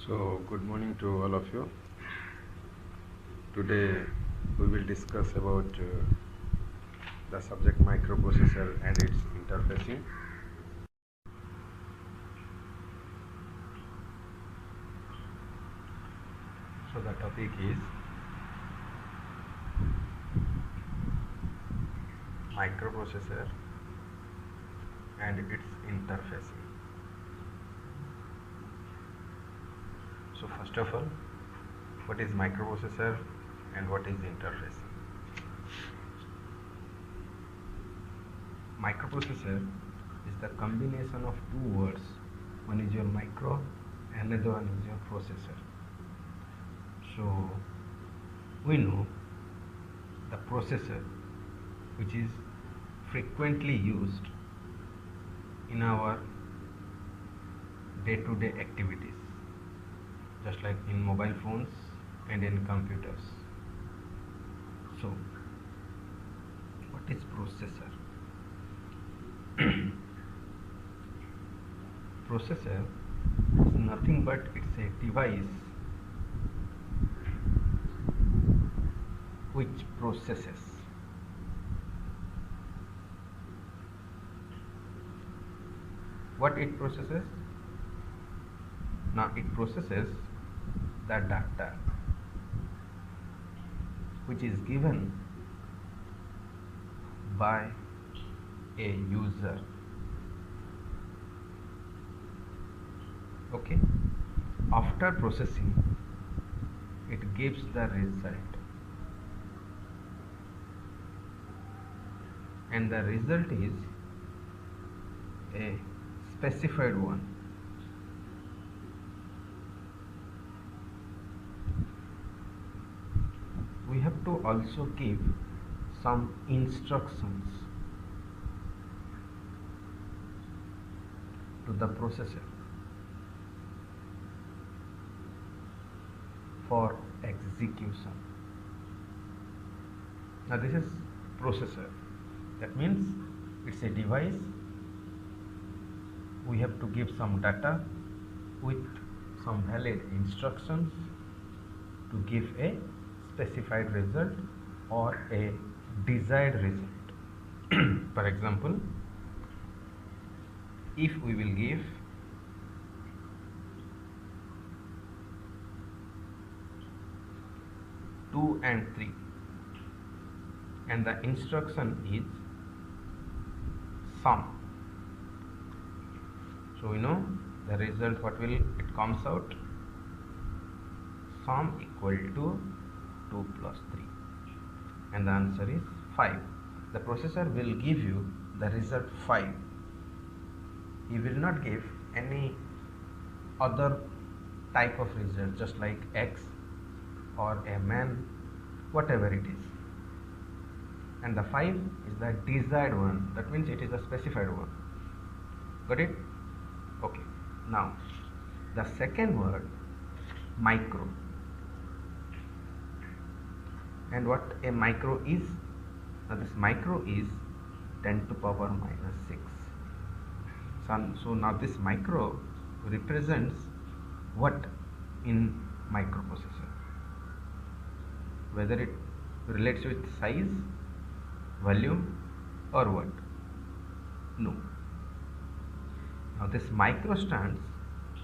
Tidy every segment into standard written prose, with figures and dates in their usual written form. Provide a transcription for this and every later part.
So, good morning to all of you. Today we will discuss about the subject microprocessor and its interfacing. So, the topic is microprocessor and its interfacing. So, first of all, what is microprocessor and what is interfacing? Microprocessor is the combination of two words. One is your micro, another one is your processor. So we know the processor, which is frequently used in our day-to-day activities, just like in mobile phones and in computers. So what is processor? Processor is nothing but it's a device which processes. What it processes? Now it processes the data which is given by a user. Okay, after processing it gives the result, and the result is a specified one. We have to also give some instructions to the processor for execution. Now this is processor. That means it's a device. We have to give some data with some valid instructions to give a specified result or a desired result. For example, if we will give 2 and 3 and the instruction is sum, so we know the result, what will it comes out, sum equal to 2 plus 3, and the answer is 5. The processor will give you the result 5. He will not give any other type of result, just like X or a man, whatever it is. And the 5 is the desired one. That means it is a specified one. Got it? Okay. Now, the second word, micro. And what a micro is? Now, this micro is 10 to power minus 6. So now this micro represents what in microprocessor? Whether it relates with size, volume, or what? No. Now this micro stands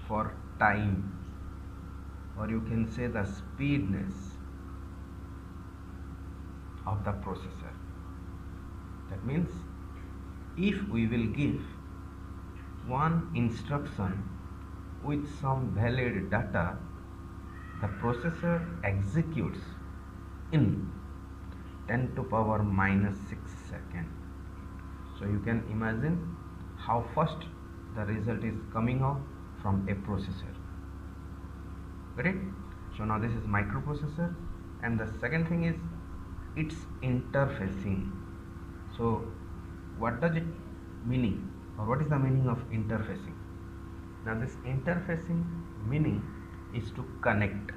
for time, or you can say the speedness of the processor. That means if we will give one instruction with some valid data, the processor executes in 10 to power minus 6 seconds. So you can imagine how fast the result is coming out from a processor. Got it? So now this is microprocessor, and the second thing is its interfacing. So what does it meaning, or what is the meaning of interfacing? Now this interfacing meaning is to connect.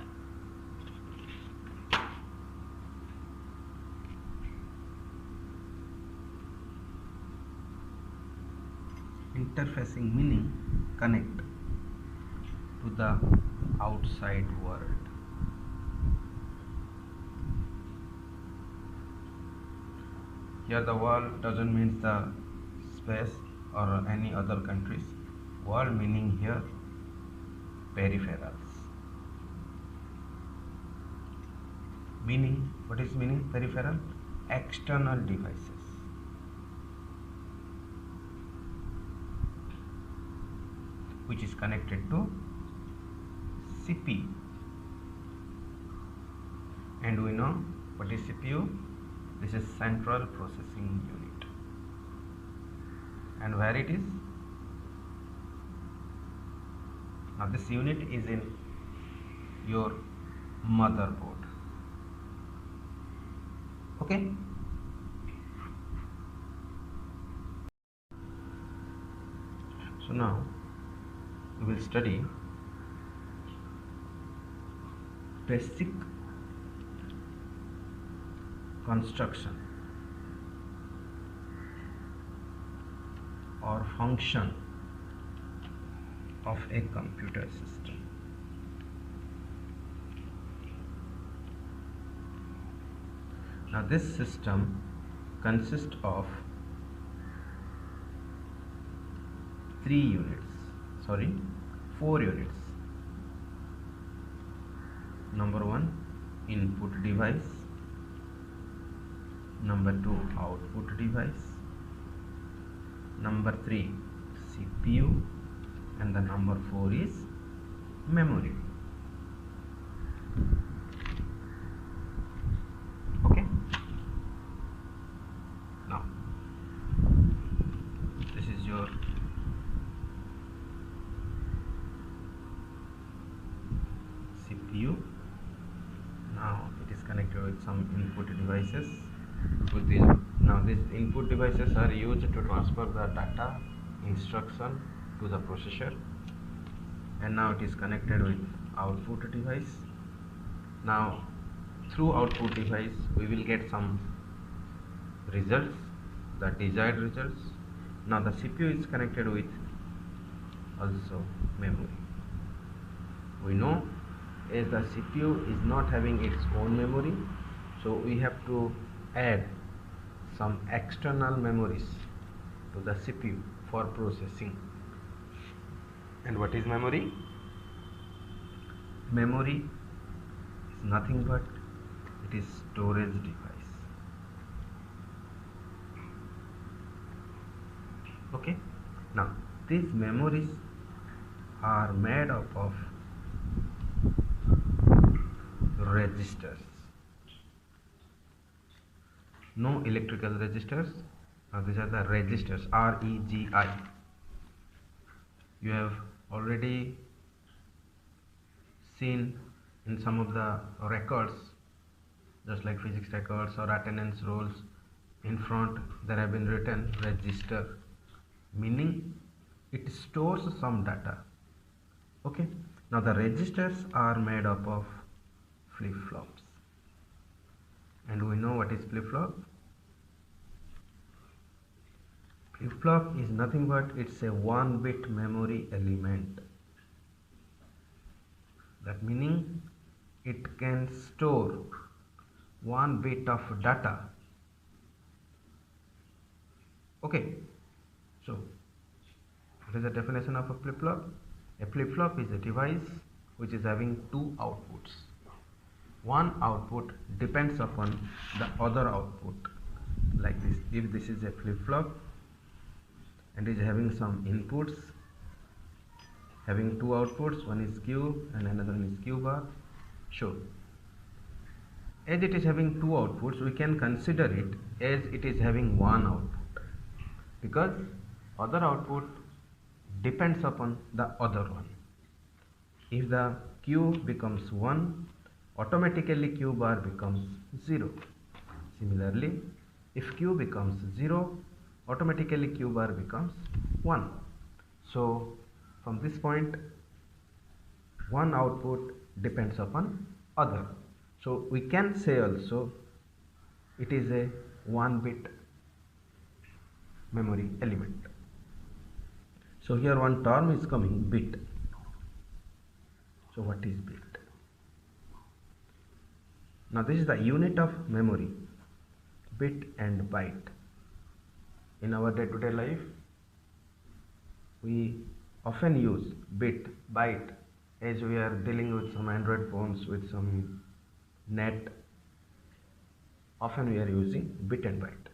Interfacing meaning connect. to the outside world. Here the world doesn't mean the space or any other countries. World meaning here peripherals. Meaning, what is meaning peripheral? External devices. Which is connected to CPU. And we know what is CPU? This is central processing unit. And where it is? Now this unit is in your motherboard. Okay? So now we will study basic construction or function of a computer system. Now this system consists of 4 units. Number 1, input device. Number 2, output device. Number 3, CPU. And the number 4 is memory. Okay? Now, this is your CPU. Now it is connected with some input devices. Now these input devices are used to transfer the data instruction to the processor, and now it is connected with output device. Now through output device we will get some results, the desired results. Now the CPU is connected with also memory. We know as the CPU is not having its own memory, so we have to add some external memories to the CPU for processing. And what is memory? Memory is nothing but it is storage device. Okay? Now these memories are made up of registers. No electrical registers. Now these are the registers, R-E-G-I. You have already seen in some of the records, just like physics records or attendance rolls, in front there have been written register, meaning it stores some data. Okay? Now the registers are made up of flip-flops. And we know what is flip-flop. Flip-flop is nothing but it's a 1-bit memory element. That meaning it can store 1 bit of data. Okay, so what is the definition of a flip-flop? A flip-flop is a device which is having 2 outputs. One output depends upon the other output, like this. If this is a flip-flop and is having some inputs, having 2 outputs, one is Q and another one is Q bar. So as it is having 2 outputs, we can consider it as it is having 1 output, because other output depends upon the other one. If the Q becomes 1, automatically Q bar becomes 0. Similarly, if Q becomes 0, automatically Q bar becomes 1. So from this point, one output depends upon other. So we can say also it is a 1-bit memory element. So here one term is coming, bit. So what is bit? Now this is the unit of memory, bit and byte. In our day-to-day life, we often use bit, byte, as we are dealing with some Android phones with some net. Often we are using bit and byte.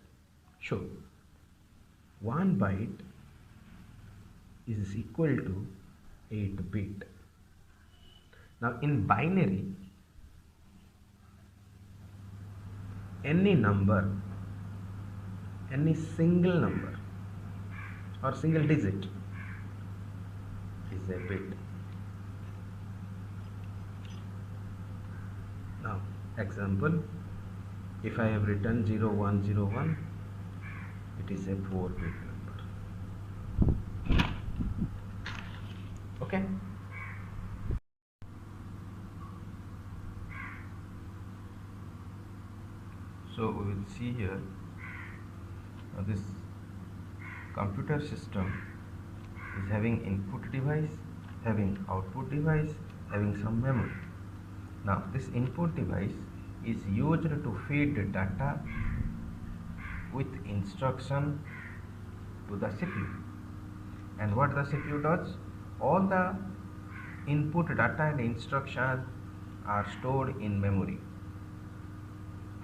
So 1 byte is equal to 8 bit. Now in binary, any number, any single number or single digit is a bit. Now example, if I have written 0101, it is a 4-bit number. Okay. So we will see here this computer system is having input device, having output device, having some memory. Now this input device is used to feed data with instruction to the CPU. And what the CPU does? All the input data and instruction are stored in memory.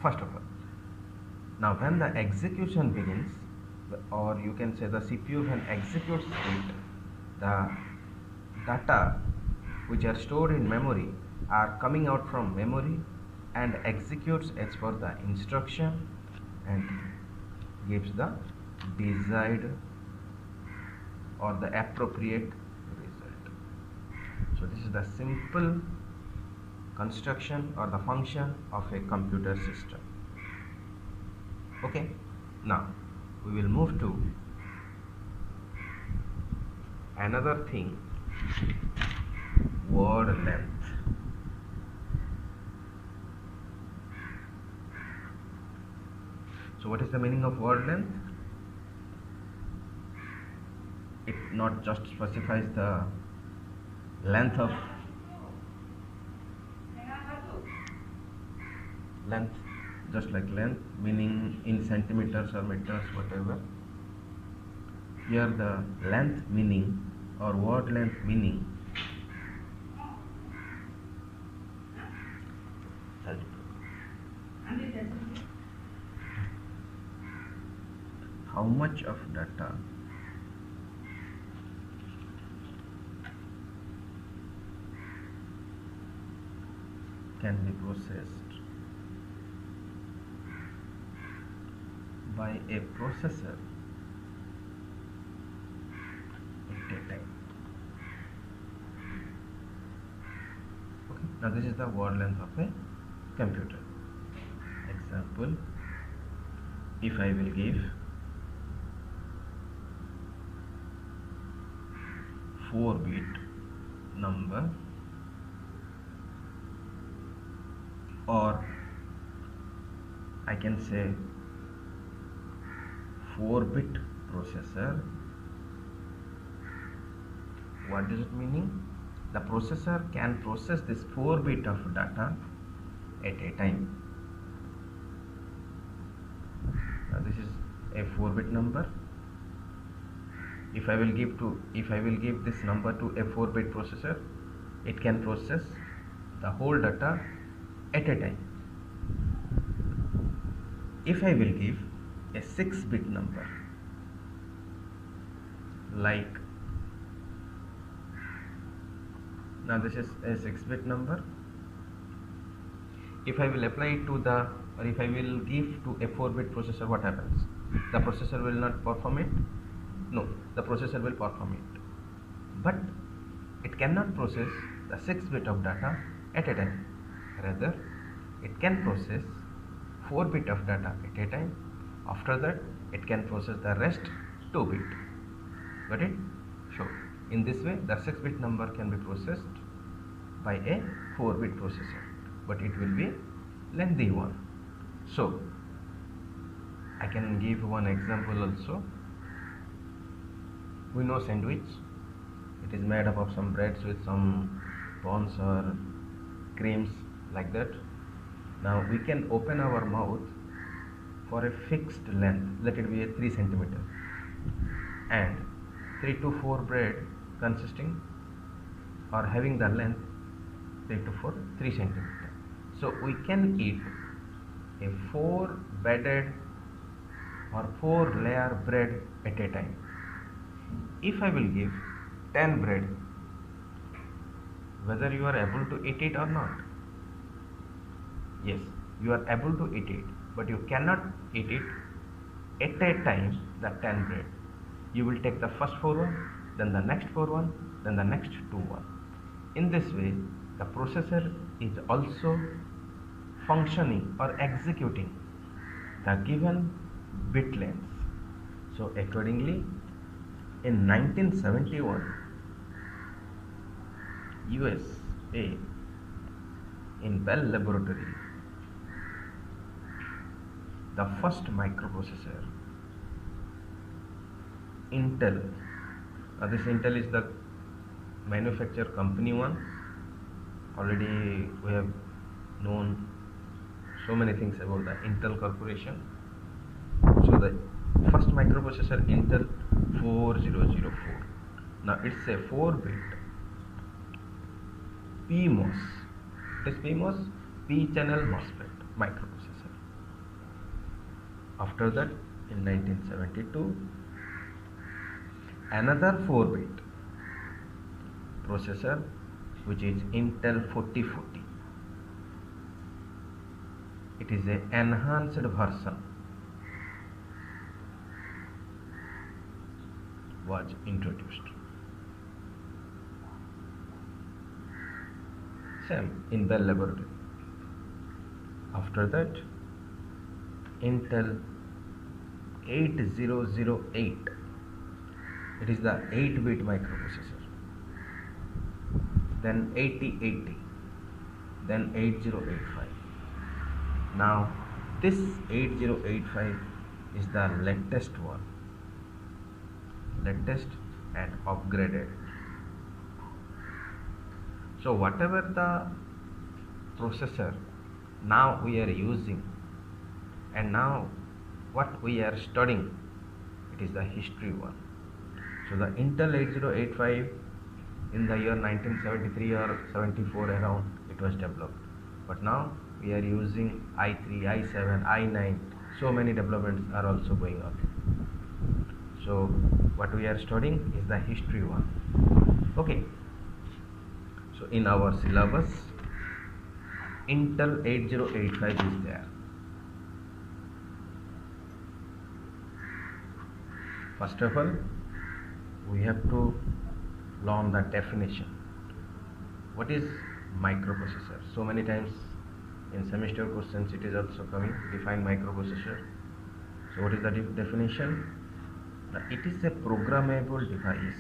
First of all, now when the execution begins, or you can say the CPU when executes it, the data which are stored in memory are coming out from memory and executes as per the instruction and gives the desired or the appropriate result. So this is the simple construction or the function of a computer system. Okay, now we will move to another thing, word length. So what is the meaning of word length? It not just specifies the length of length, just like length, meaning in centimeters or meters, whatever. Here the length meaning or word length meaning how much of data can be processed by a processor at a time. Okay, now this is the word length of a computer. Example, if I will give 4-bit number, or I can say 4-bit processor. What does it mean? The processor can process this 4-bit of data at a time. Now this is a 4-bit number. If I will give this number to a 4-bit processor, it can process the whole data at a time. If I will give a 6-bit number, like now this is a 6-bit number. If I will apply it to the, or if I will give to a 4-bit processor, what happens? The processor will not perform it? No, the processor will perform it, but it cannot process the 6-bit of data at a time. Rather, it can process 4-bit of data at a time. After that, it can process the rest 2-bit. Got it? So in this way, the 6-bit number can be processed by a 4-bit processor, but it will be lengthy one. So I can give one example also. We know sandwich. It is made up of some breads with some buns or creams like that. Now we can open our mouth for a fixed length, let it be a 3 centimeter, and 3 to 4 bread consisting or having the length 3 to 4 3 centimeter. So we can eat a 4 bedded or 4 layer bread at a time. If I will give 10 bread, whether you are able to eat it or not, yes, you are able to eat it, but you cannot eat it at a time, the 10 bread. You will take the first 4 one, then the next 4 one, then the next 2 one. In this way, the processor is also functioning or executing the given bit lengths. So accordingly, in 1971, USA, in Bell Laboratory, the first microprocessor, Intel, this Intel is the manufacturer company one. Already we have known so many things about the Intel corporation. So the first microprocessor, Intel 4004. Now it's a 4-bit PMOS. It is PMOS, P-channel MOSFET microprocessor. After that, in 1972, another 4-bit processor, which is Intel 4040. It is an enhanced version was introduced. Same in Bell Laboratory. After that, Intel 8008. It is the 8-bit microprocessor. Then 8080. Then 8085. Now this 8085 is the latest one. Latest and upgraded. So whatever the processor now we are using, and now what we are studying, it is the history one. So the Intel 8085 in the year 1973 or 74 around it was developed, but now we are using i3, i7, i9. So many developments are also going on. So what we are studying is the history one. Okay. So in our syllabus, Intel 8085 is there. First of all, we have to learn the definition. What is microprocessor? So many times in semester questions it is also coming, define microprocessor. So what is the definition? Now, it is a programmable device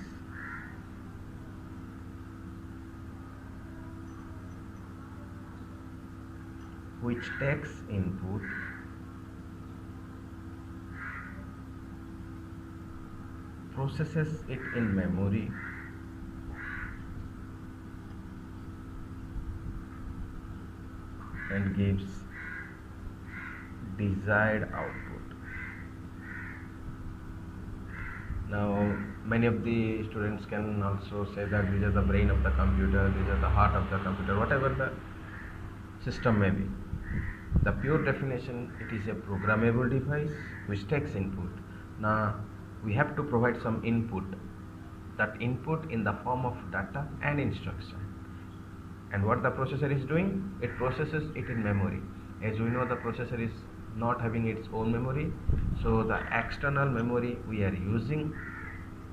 which takes input processes it in memory and gives desired output. Now many of the students can also say that these are the brain of the computer, these are the heart of the computer, whatever the system may be. The pure definition, it is a programmable device which takes input. Now we have to provide some input, that input in the form of data and instruction. And what the processor is doing, it processes it in memory. As we know, the processor is not having its own memory, so the external memory we are using.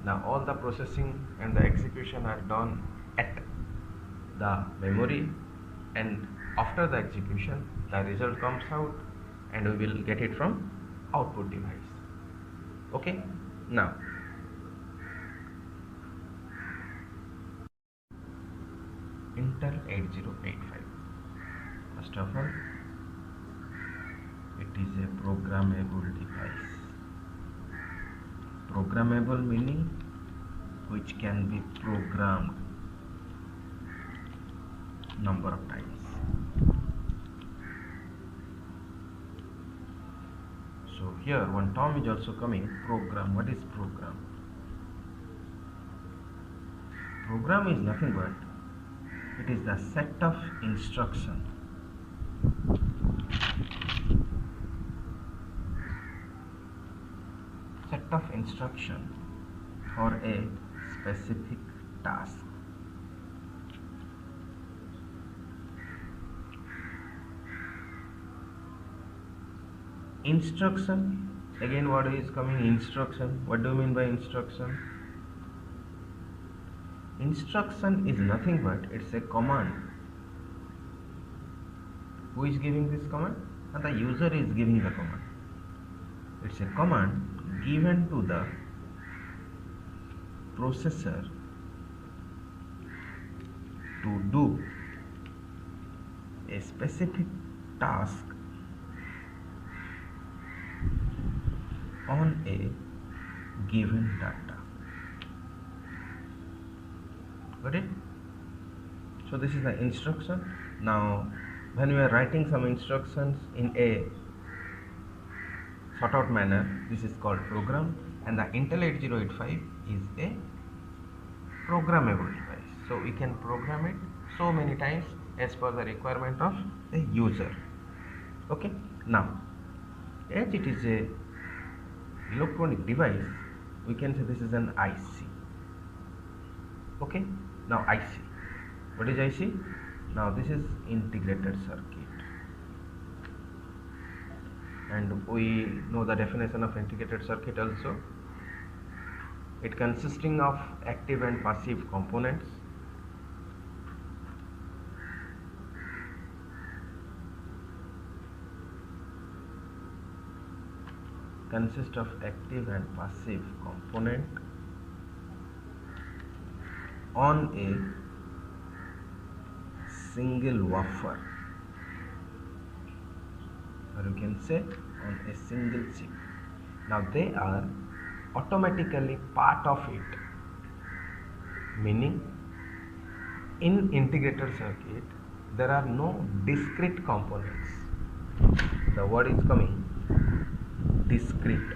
Now all the processing and the execution are done at the memory, and after the execution the result comes out and we will get it from output device. Okay. Now Intel 8085, first of all, it is a programmable device. Programmable meaning which can be programmed. number of times. So here one term is also coming, program. What is program? Program is nothing but it is the set of instruction for a specific task. Instruction, again what is coming? Instruction. What do you mean by instruction? Instruction is nothing but it's a command. Who is giving this command? And the user is giving the command. It's a command given to the processor to do a specific task on a given data. Got it? So this is the instruction. Now when we are writing some instructions in a sort out manner, this is called program, and the Intel 8085 is a programmable device. So we can program it so many times as per the requirement of the user. Okay, now as it is a electronic device, we can say this is an IC. Okay, now IC. What is IC? Now this is integrated circuit, and we know the definition of integrated circuit also. It consisting of active and passive components. Consist of active and passive component on a single wafer, or you can say on a single chip. Now they are automatically part of it, meaning in integrated circuit there are no discrete components. The word is coming discrete.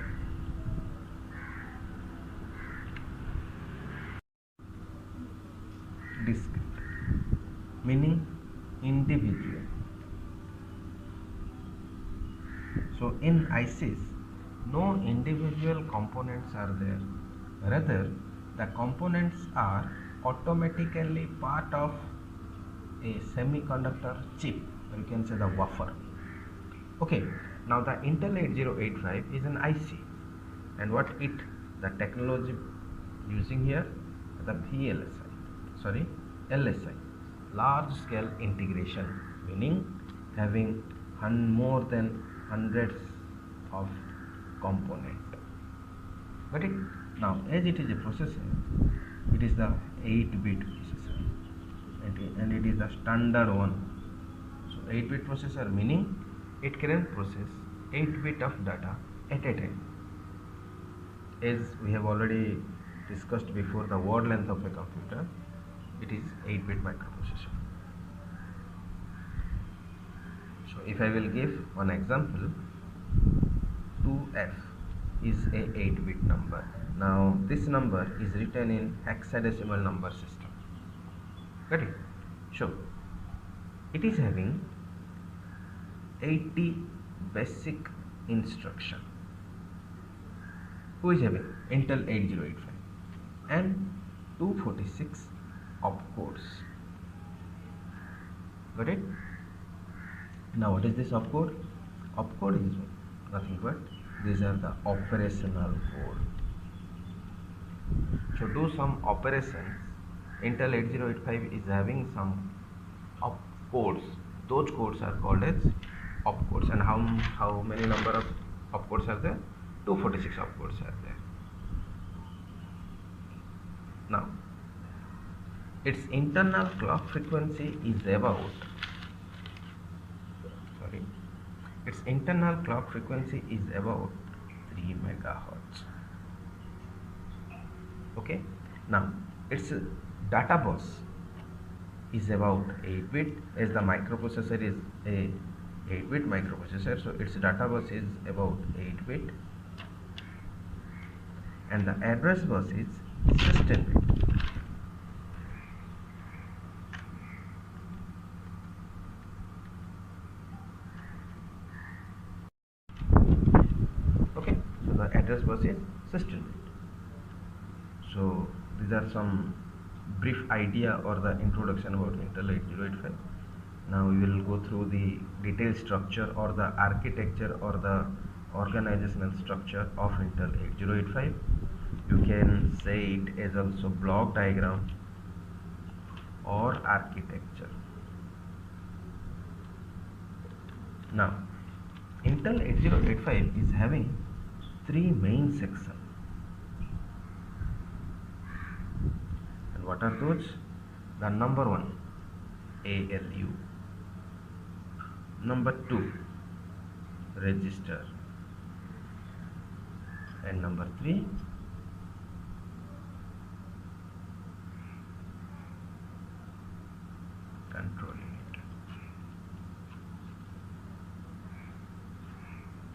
Discrete meaning individual. So in ICs no individual components are there, rather the components are automatically part of a semiconductor chip, or you can say the wafer. Okay, now the Intel 8085 is an IC, and what the technology using here, the LSI, large scale integration, meaning having more than hundreds of component. Got it? Now as it is a processor, it is the 8-bit processor, and it is the standard one. So 8-bit processor meaning it can process 8-bit of data at a time. As we have already discussed before, the word length of a computer, it is 8-bit microprocessor. So if I will give one example, 2F is a 8-bit number. Now this number is written in hexadecimal number system. Got it? So it is having 80 basic instruction. Who is having? Intel 8085, and 246 opcodes. Got it? Now what is this opcode? Opcode is nothing but these are the operational code. So do some operations. Intel 8085 is having some opcodes. Those codes are called as opcodes. And how many number of opcodes are there? 246 opcodes are there. Now its internal clock frequency is about its internal clock frequency is about 3 megahertz. Okay, now its data bus is about 8 bit, as the microprocessor is a 8-bit microprocessor, so its data bus is about 8 bit, and the address bus is 16 bit. Okay, so the address bus is 16 bit. So these are some brief idea or the introduction about Intel 8085. Now we will go through the detailed structure or the architecture or the organizational structure of Intel 8085. You can say it as also block diagram or architecture. Now Intel 8085 is having three main sections. And what are those? The number one, ALU. Number two, register. And number three, control unit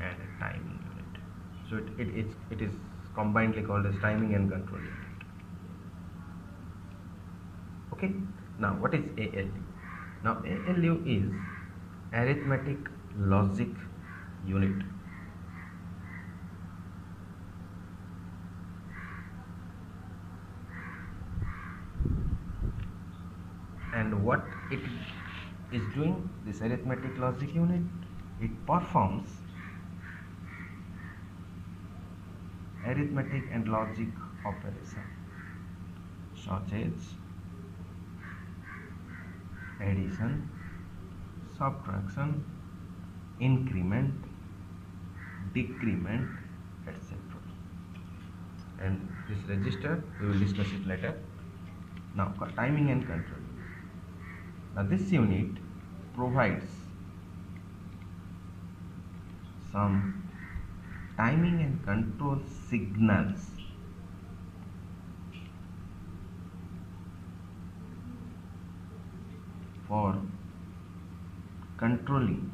and a timing unit. So it is combinedly called as timing and control unit. Okay, now what is ALU? Now ALU is arithmetic logic unit. And what it is doing, this arithmetic logic unit, it performs arithmetic and logic operation such as addition, subtraction, increment, decrement, etc. And this register, we will discuss it later. Now timing and control. Now this unit provides some timing and control signals for controlling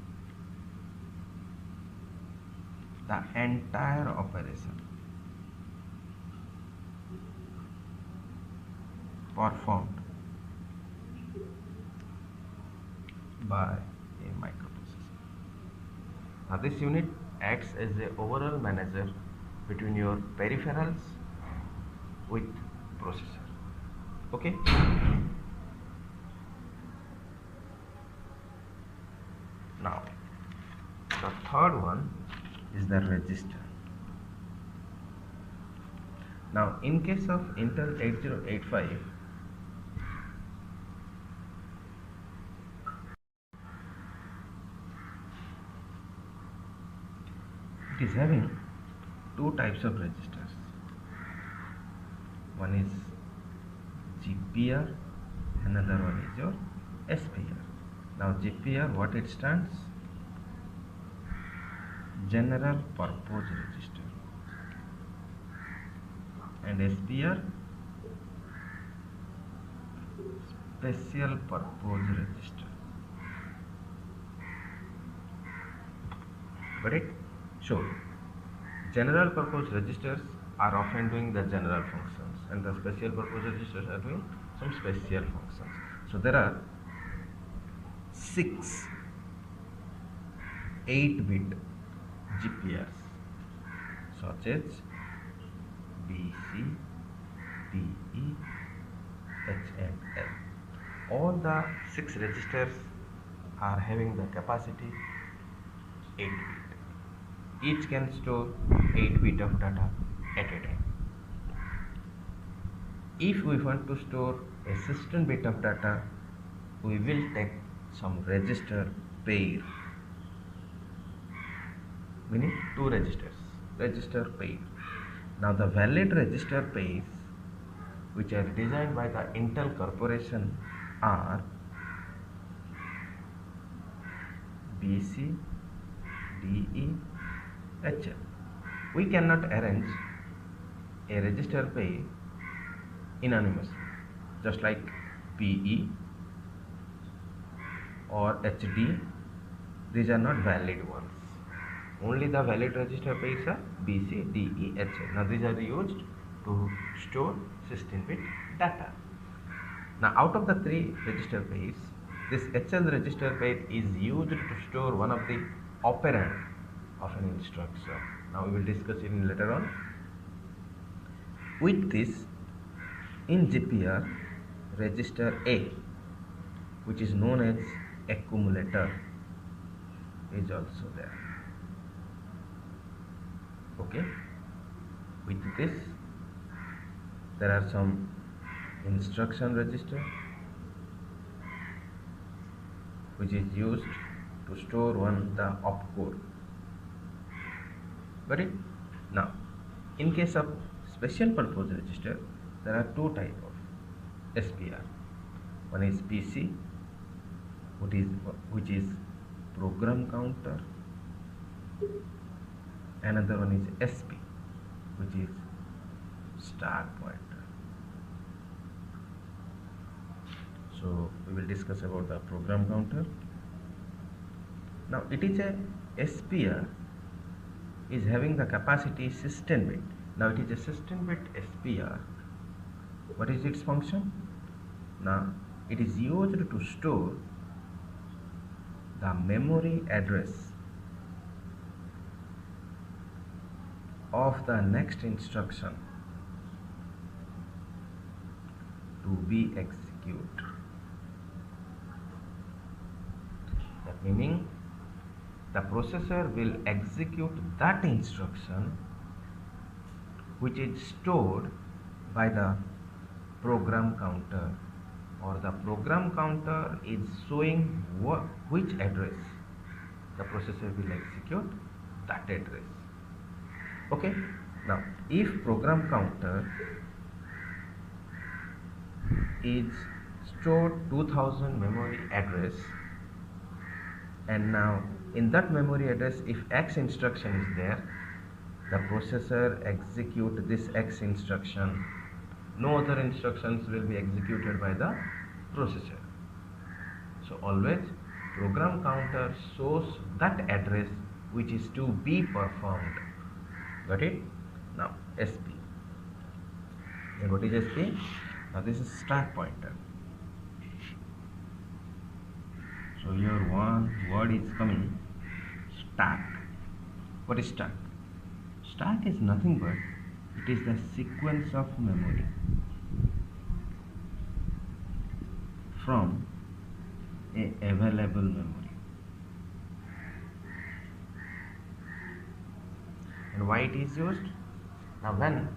the entire operation performed by a microprocessor. Now this unit acts as a overall manager between your peripherals with processor. Okay. Now the third one is the register. Now in case of Intel 8085, it is having two types of registers. One is GPR, another one is your SPR. Now GPR, what it stands? General Purpose Register. And SPR, Special Purpose Register. Got it? So general purpose registers are often doing the general functions, and the special purpose registers are doing some special functions. So there are 6 8-bit GPRs such as B, C, D, E, H and L. All the 6 registers are having the capacity 8 bit. Each can store 8 bit of data at a time. If we want to store a 16 bit of data, we will take some register pair, meaning 2 registers, register pair. Now the valid register pairs which are designed by the Intel Corporation are BC, DE, HL. We cannot arrange a register pair anonymously, just like PE, or HD, these are not valid ones. Only the valid register pairs are B, C, D, E, H. Now these are used to store 16-bit data. Now out of the three register pairs, this HL register pair is used to store one of the operand of an instruction. Now we will discuss it later on. With this, in GPR, register A, which is known as accumulator, is also there. Okay. With this, there are some instruction register which is used to store the opcode. Got it? Now, in case of special purpose register, there are two types of SPR. One is PC, which is program counter. Another one is SP, which is stack pointer. So we will discuss about the program counter. Now it is a SPR is having the capacity 16-bit. Now it is a 16-bit SPR. What is its function? Now it is used to store the memory address of the next instruction to be executed. That meaning the processor will execute that instruction which is stored by the program counter, or the program counter is showing which address the processor will execute that address. Okay. Now if program counter is stored 2000 memory address, and now in that memory address if X instruction is there, the processor execute this X instruction. No other instructions will be executed by the processor. So always program counter shows that address which is to be performed. Got it? Now SP. And what is SP? Now this is stack pointer. So here one word is coming, stack. What is stack? Stack is nothing but it is the sequence of memory from a available memory. And why it is used? Now when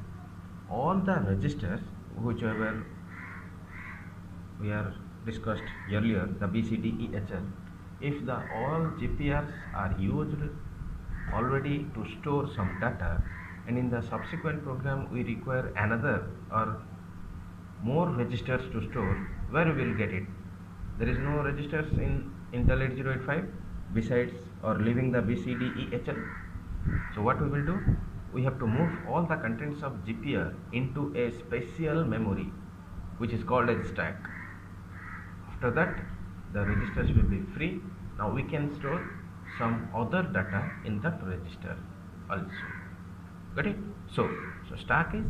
all the registers whichever we are discussed earlier, the B, C, D, E, H, L, if the all GPRs are used already to store some data, and in the subsequent program we require another or more registers to store, where we will get it? There is no registers in Intel 8085 besides or leaving the B, C, D, E, H, L. So what we will do? We have to move all the contents of GPR into a special memory which is called as stack. After that the registers will be free. Now we can store some other data in that register also. Got it? So stack is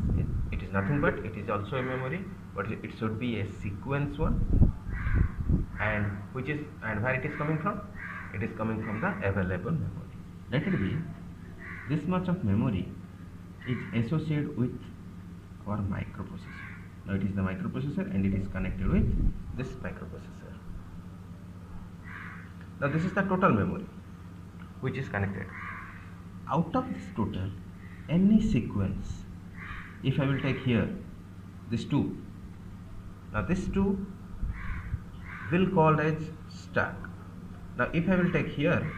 it is nothing but it is also a memory, but it should be a sequence one, and where it is coming from? It is coming from the available memory. Let it be this much of memory is associated with our microprocessor. Now it is the microprocessor and it is connected with this microprocessor. Now this is the total memory which is connected. Out of this total, any sequence, if I will take here this 2, now this 2 will called as stack. Now if I will take here,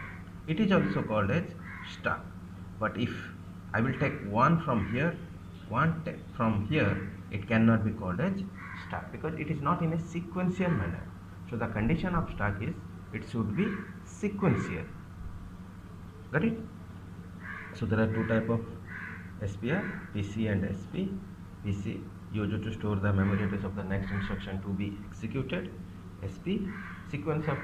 it is also called as stack. But if I will take one from here, one from here, it cannot be called as stack because it is not in a sequential manner. So the condition of stack is it should be sequential. Got it? So there are two types of SPR, PC and SP. PC used to store the memory address of the next instruction to be executed. SP, sequence of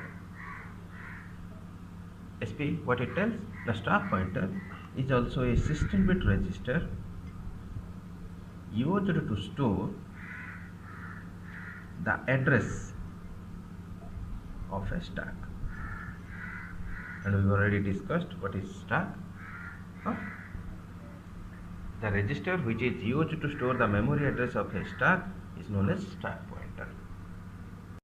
SP, what it tells? The stack pointer is also a 16-bit register used to store the address of a stack. And we've already discussed what is stack. Huh? The register which is used to store the memory address of a stack is known as stack pointer.